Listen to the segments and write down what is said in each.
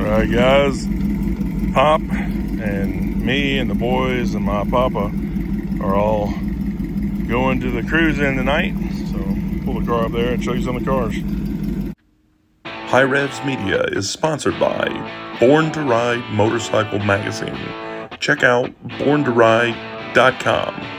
Alright guys, Pop and me and the boys and my papa are all going to the cruise in tonight. So pull the car up there and show you some of the cars. HiRevz Media is sponsored by Born to Ride Motorcycle Magazine. Check out borntoride.com.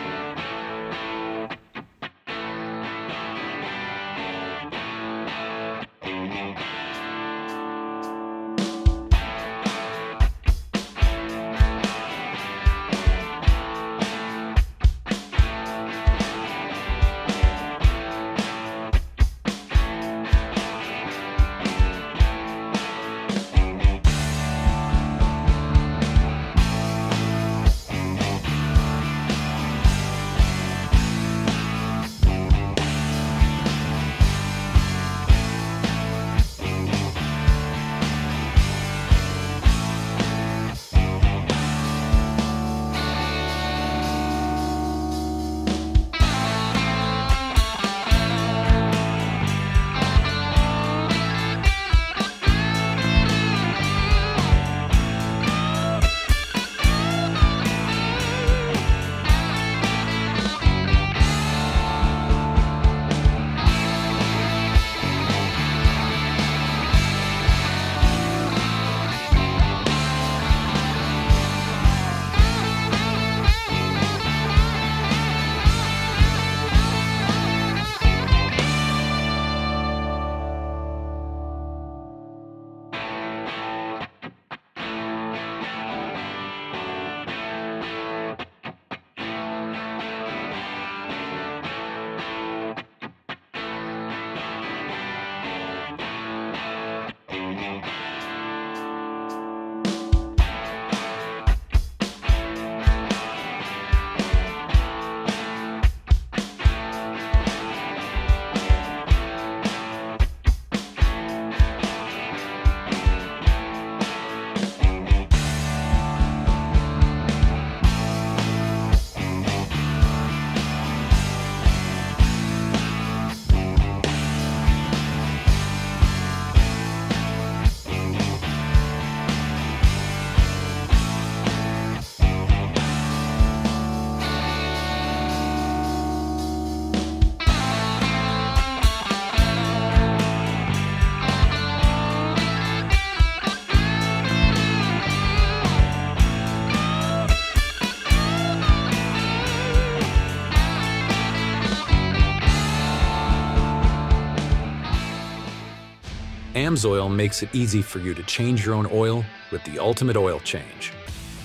AMSOIL makes it easy for you to change your own oil with the ultimate oil change.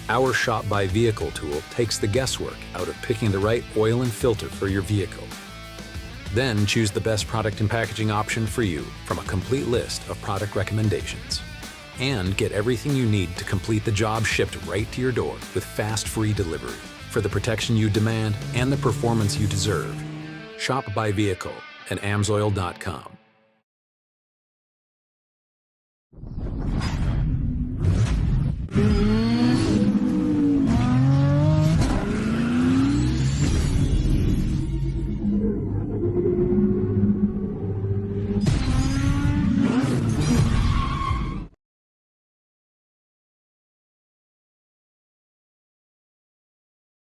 Our Shop by Vehicle tool takes the guesswork out of picking the right oil and filter for your vehicle. Then choose the best product and packaging option for you from a complete list of product recommendations. And get everything you need to complete the job shipped right to your door with fast, free delivery for the protection you demand and the performance you deserve. Shop by Vehicle at AMSOIL.com. Mm-hmm.